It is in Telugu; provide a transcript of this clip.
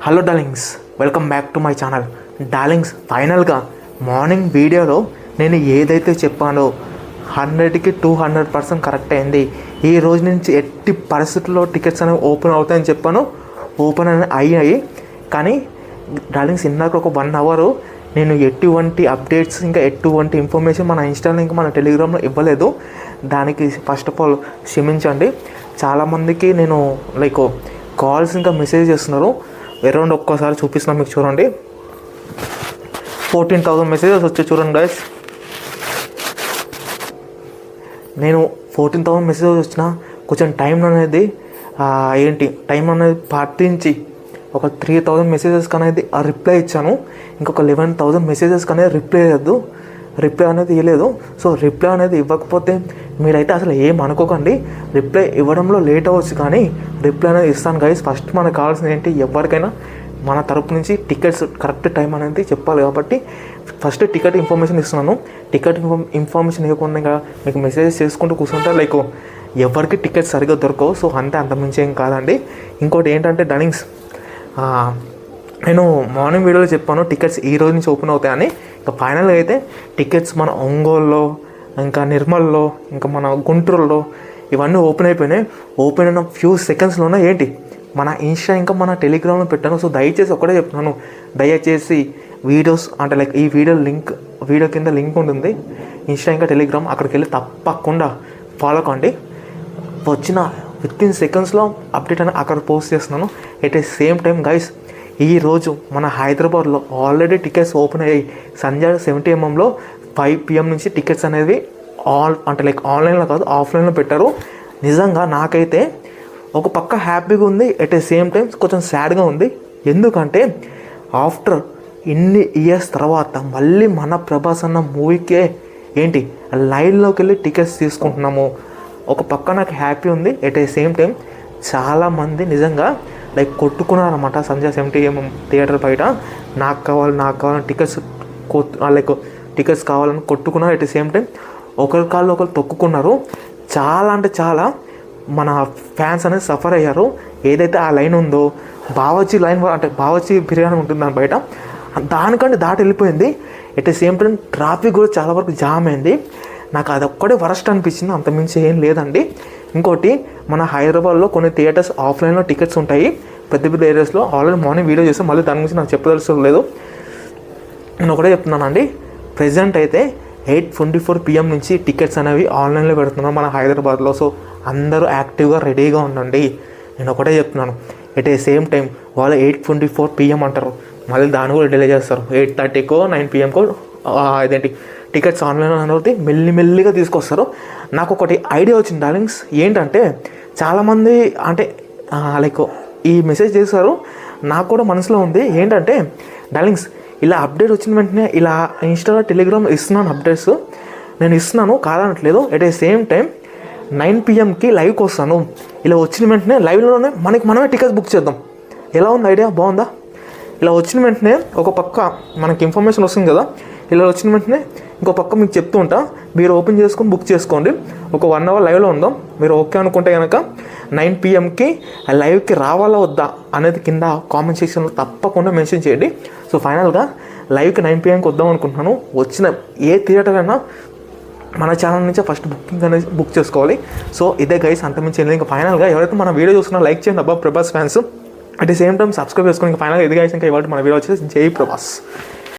Hello darlings, welcome back to my channel. Darlings, ఫైనల్గా మార్నింగ్ వీడియోలో నేను ఏదైతే చెప్పానో 100కి 200% కరెక్ట్ అయింది. ఈ రోజు నుంచి ఎట్టి పరిస్థితుల్లో టికెట్స్ అనేవి ఓపెన్ అవుతాయని చెప్పాను. ఓపెన్ అయ్యాయి. కానీ డార్లింగ్స్, ఇందాక ఒక 1 అవర్ నేను ఎటువంటి అప్డేట్స్ ఇంకా ఎటువంటి ఇన్ఫర్మేషన్ మన ఇన్స్టాలో ఇంకా మన టెలిగ్రామ్లో ఇవ్వలేదు. దానికి ఫస్ట్ ఆఫ్ ఆల్ క్షమించండి. చాలామందికి నేను కాల్స్ ఇంకా మెసేజ్ చేస్తున్నారు. అరౌండ్ ఒక్కసారి చూపిస్తున్నాను మీకు, చూడండి. 14,000 మెసేజెస్ వచ్చాయి చూడండి గైస్. నేను 14,000 మెసేజెస్ వచ్చిన కొంచెం టైం అనేది పాటించి ఒక 3,000 మెసేజెస్కి అనేది రిప్లై ఇచ్చాను. ఇంకొక 11,000 మెసేజెస్కి అనేది రిప్లై అనేది ఇవ్వలేదు. సో రిప్లై అనేది ఇవ్వకపోతే మీరైతే అసలు ఏం అనుకోకండి. రిప్లై ఇవ్వడంలో లేట్ అవ్వచ్చు, కానీ రిప్లై అనేది ఇస్తాను గైస్. ఫస్ట్ మనకు కావాల్సింది ఏంటి, ఎవరికైనా మన తరపు నుంచి టికెట్స్ కరెక్ట్ టైం అనేది చెప్పాలి. కాబట్టి ఫస్ట్ టికెట్ ఇన్ఫర్మేషన్ ఇస్తున్నాను. టికెట్ ఇన్ఫర్మేషన్ ఇవ్వకుండా ఇంకా మీకు మెసేజెస్ చేసుకుంటూ కూర్చుంటే ఎవరికి టికెట్స్ సరిగ్గా దొరకవు. సో అంతమించి ఏం కాదండి. ఇంకోటి ఏంటంటే డార్లింగ్స్, నేను మార్నింగ్ వీడియోలో చెప్పాను టికెట్స్ ఈ రోజు నుంచి ఓపెన్ అవుతాయని. ఇంకా ఫైనల్గా అయితే టికెట్స్ మన ఒంగోలులో, ఇంకా నిర్మల్లో, ఇంకా మన గుంటూరులో ఇవన్నీ ఓపెన్ అయిపోయినాయి. ఓపెన్ అయిన ఫ్యూ సెకండ్స్లోనే మన ఇన్స్టా ఇంకా మన టెలిగ్రామ్లో పెట్టాను. సో దయచేసి ఒకటే చెప్తున్నాను, దయచేసి వీడియోస్ అంటే ఈ వీడియో కింద లింక్ ఉంటుంది, ఇన్స్టా ఇంకా టెలిగ్రామ్. అక్కడికి వెళ్ళి తప్పకుండా ఫాలో కండి. వచ్చిన వితిన్ సెకండ్స్లో అప్డేట్ అని అక్కడ పోస్ట్ చేస్తున్నాను. At a same time guys, ఈరోజు మన హైదరాబాద్లో ఆల్రెడీ టికెట్స్ ఓపెన్ అయ్యాయి. సంధ్య 70mm 5 PM నుంచి టికెట్స్ అనేవి ఆన్లైన్లో కాదు ఆఫ్లైన్లో పెట్టారు. నిజంగా నాకైతే ఒక పక్క హ్యాపీగా ఉంది, ఎట్ ఏ సేమ్ టైం కొంచెం సాడ్గా ఉంది. ఎందుకంటే ఆఫ్టర్ ఇన్ని ఇయర్స్ తర్వాత మళ్ళీ మన ప్రభాస్ అన్న మూవీకే లైన్లోకి వెళ్ళి టికెట్స్ తీసుకుంటున్నాము. ఒక పక్క నాకు హ్యాపీ ఉంది, ఎట్ ఏ సేమ్ టైం చాలామంది నిజంగా కొట్టుకున్నారన్నమాట. సంధ్య 70mm థియేటర్ బయట నాకు కావాలని టికెట్స్ కావాలని కొట్టుకున్నారు. ఎట్ ద సేమ్ టైం ఒకరి కాళ్ళు ఒకరు తొక్కుకున్నారు. చాలా అంటే చాలా మన ఫ్యాన్స్ అనేది సఫర్ అయ్యారు. ఏదైతే ఆ లైన్ ఉందో బావర్చి లైన్, అంటే బావర్చి బిర్యానీ ఉంటుంది దాని బయట, దానికంటే దాటి వెళ్ళిపోయింది. At the same time traffic కూడా చాలా వరకు జామ్ అయింది. నాకు అది ఒక్కడే వరస్ట్ అనిపించింది, అంతమించి ఏం లేదండి. ఇంకోటి, మన హైదరాబాద్లో కొన్ని థియేటర్స్ ఆఫ్లైన్లో టికెట్స్ ఉంటాయి పెద్ద పెద్ద ఏరియాస్లో. ఆల్రెడీ మార్నింగ్ వీడియో చేస్తాం, మళ్ళీ దాని గురించి నాకు చెప్పదలుచుకోలేదు. నేను ఒకటే చెప్తున్నానండి, ప్రెజెంట్ అయితే 8:24 PM నుంచి టికెట్స్ అనేవి ఆన్లైన్లో పెడుతున్నాం మన హైదరాబాద్లో. సో అందరూ యాక్టివ్గా రెడీగా ఉండండి. నేను ఒకటే చెప్తున్నాను, ఎట్ ఏ సేమ్ టైం వాళ్ళు 8:24 PM అంటారు, మళ్ళీ దాన్ని కూడా డిలే చేస్తారు. 8:30కో 9 PMకో టికెట్స్ ఆన్లైన్ అనేది మెల్లిమెల్లిగా తీసుకొస్తారు. నాకు ఒకటి ఐడియా వచ్చింది డార్లింగ్స్. ఏంటంటే చాలామంది ఈ మెసేజ్ చేశారు, నాకు కూడా మనసులో ఉంది. ఏంటంటే డార్లింగ్స్, ఇలా అప్డేట్ వచ్చిన వెంటనే ఇలా ఇన్స్టాలో టెలిగ్రామ్ ఇస్తున్నాను, అప్డేట్స్ నేను ఇస్తున్నాను కాదనట్లేదు. ఎట్ ఏ సేమ్ టైం 9 PMకి లైవ్కి వస్తాను. ఇలా వచ్చిన వెంటనే లైవ్లోనే మనమే టికెట్స్ బుక్ చేద్దాం. ఎలా ఉంది ఐడియా, బాగుందా? ఇలా వచ్చిన వెంటనే ఒక పక్క మనకి ఇన్ఫర్మేషన్ వస్తుంది కదా, ఇలా వచ్చిన వెంటనే ఇంకో పక్క మీకు చెప్తూ ఉంటా, మీరు ఓపెన్ చేసుకొని బుక్ చేసుకోండి. ఒక 1 అవర్ లైవ్లో ఉందాం. మీరు ఓకే అనుకుంటే కనుక 9 PMకి లైవ్కి రావాలా వద్దా అనేది కింద కామెంట్ సెక్షన్లో తప్పకుండా మెన్షన్ చేయండి. సో ఫైనల్గా లైవ్కి 9 PMకి వద్దాం అనుకుంటున్నాను. వచ్చిన ఏ థియేటర్ అయినా మన ఛానల్ నుంచే ఫస్ట్ బుకింగ్ అనేది బుక్ చేసుకోవాలి. సో ఇదే గైస్, అంతమించి ఇంకా ఫైనల్గా ఎవరైతే మన వీడియో చూస్తున్నారో లైక్ చేయండి అబ్బా Prabhas fans. At the same time subscribe చేసుకొని ఇంకా ఫైనల్గా ఇది గైస్, ఇంకా ఇవాళ మన వీడియో వచ్చేసి జై ప్రభాస్.